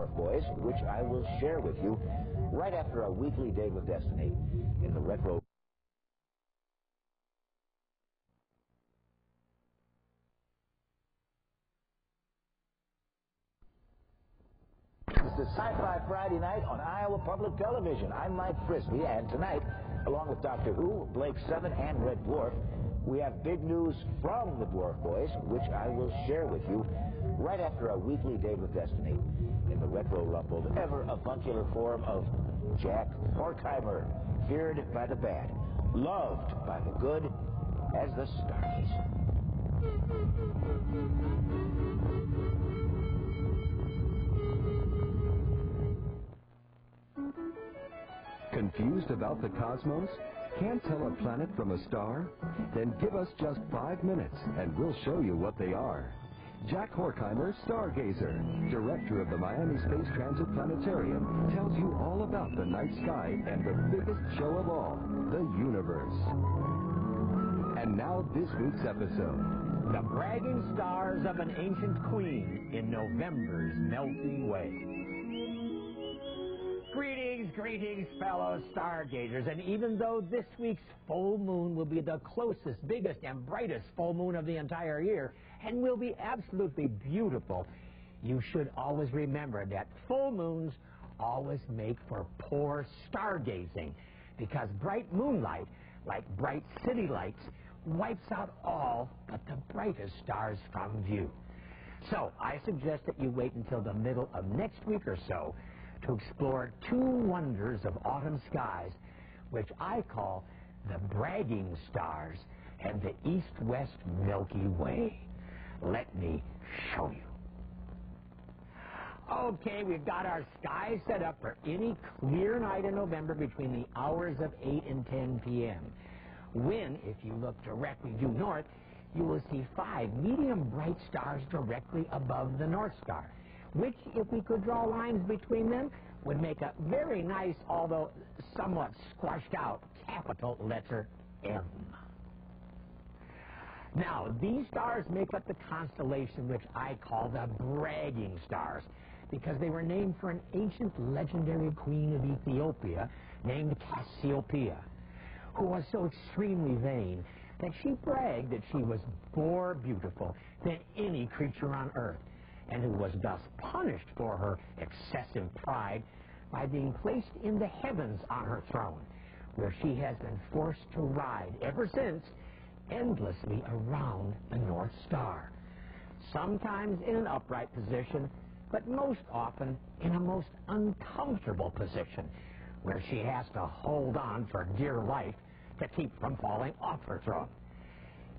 Dwarf boys, which I will share with you right after our weekly Date with Destiny in the retro. It's the Sci-Fi Friday night on Iowa Public Television. I'm Mike Frisbee, and tonight, along with Doctor Who, Blake Seven, and Red Dwarf, we have big news from the Dwarf Boys, which I will share with you right after our weekly Date with Destiny in the retro-rumbled, ever-avuncular form of Jack Horkheimer, feared by the bad, loved by the good as the Stargazer. Confused about the cosmos? Can't tell a planet from a star? Then give us just 5 minutes and we'll show you what they are. Jack Horkheimer, Stargazer, director of the Miami Space Transit Planetarium, tells you all about the night sky and the biggest show of all, the universe. And now this week's episode. The bragging stars of an ancient queen in November's Milky Way. Greetings, greetings, fellow stargazers. And even though this week's full moon will be the closest, biggest, and brightest full moon of the entire year, and will be absolutely beautiful, you should always remember that full moons always make for poor stargazing, because bright moonlight, like bright city lights, wipes out all but the brightest stars from view. So I suggest that you wait until the middle of next week or so to explore two wonders of autumn skies, which I call the bragging stars and the east-west Milky Way. Let me show you. Okay, we've got our sky set up for any clear night in November between the hours of 8 and 10 p.m. When, if you look directly due north, you will see 5 medium bright stars directly above the North Star, which, if we could draw lines between them, would make a very nice, although somewhat squashed out, capital letter M. Now, these stars make up the constellation which I call the bragging stars, because they were named for an ancient legendary queen of Ethiopia named Cassiopeia, who was so extremely vain that she bragged that she was more beautiful than any creature on earth, and who was thus punished for her excessive pride by being placed in the heavens on her throne, where she has been forced to ride ever since endlessly around the North Star, sometimes in an upright position, but most often in a most uncomfortable position, where she has to hold on for dear life to keep from falling off her throne.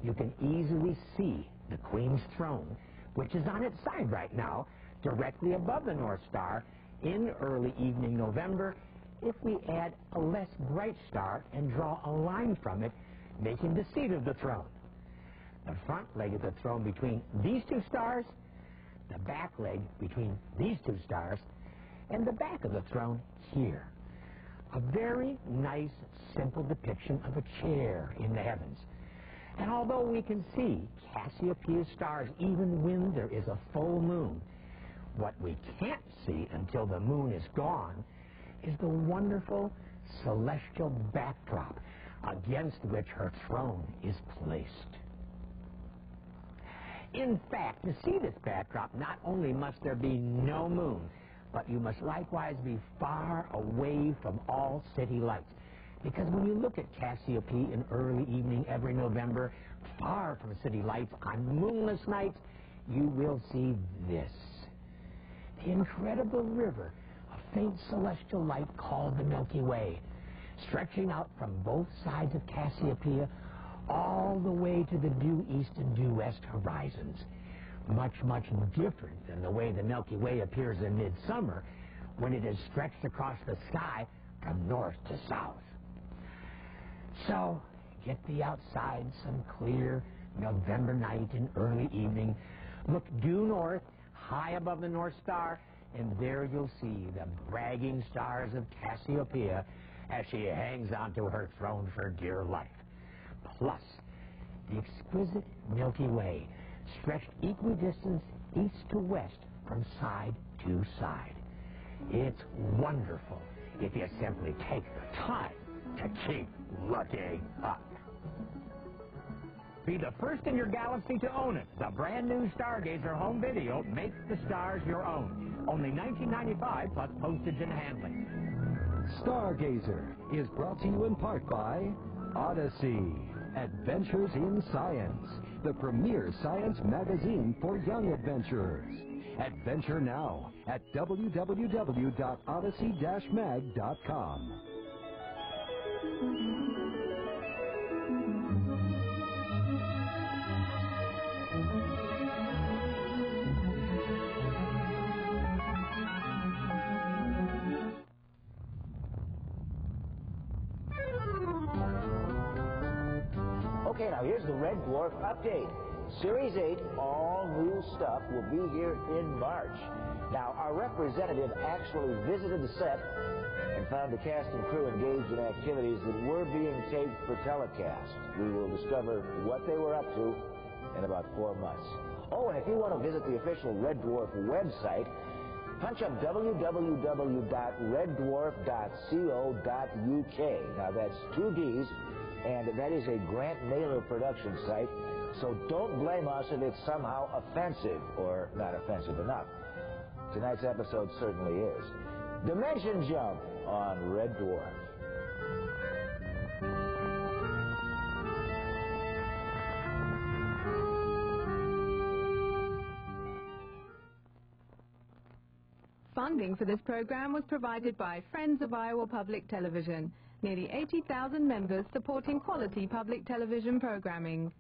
You can easily see the Queen's throne, which is on its side right now, directly above the North Star in early evening November, if we add a less bright star and draw a line from it, making the seat of the throne. The front leg of the throne between these two stars, the back leg between these two stars, and the back of the throne here. A very nice, simple depiction of a chair in the heavens. And although we can see Cassiopeia's stars even when there is a full moon, what we can't see until the moon is gone is the wonderful celestial backdrop against which her throne is placed. In fact, to see this backdrop, not only must there be no moon, but you must likewise be far away from all city lights. Because when you look at Cassiopeia in early evening every November, far from city lights on moonless nights, you will see this. The incredible river of faint celestial light called the Milky Way, stretching out from both sides of Cassiopeia all the way to the due east and due west horizons. Much, much different than the way the Milky Way appears in midsummer, when it is stretched across the sky from north to south. So, get thee outside some clear November night and early evening, look due north, high above the North Star, and there you'll see the bragging stars of Cassiopeia as she hangs onto her throne for dear life. Plus, the exquisite Milky Way, stretched equidistant east to west from side to side. It's wonderful if you simply take the time to keep looking up. Be the first in your galaxy to own it. The brand new Stargazer home video makes the stars your own. Only $19.95 plus postage and handling. Stargazer is brought to you in part by Odyssey, Adventures in Science, the premier science magazine for young adventurers. Adventure now at www.odyssey-mag.com. Okay, now here's the Red Dwarf update. Series 8, all new stuff, will be here in March. Now, our representative actually visited the set and found the cast and crew engaged in activities that were being taped for telecast. We will discover what they were up to in about 4 months. Oh, and if you want to visit the official Red Dwarf website, punch up www.reddwarf.co.uk. Now, that's 2 Ds. And that is a Grant Mailer production site, so don't blame us if it's somehow offensive or not offensive enough. Tonight's episode certainly is. Dimension Jump on Red Dwarf. Funding for this program was provided by Friends of Iowa Public Television. Nearly 80,000 members supporting quality public television programming.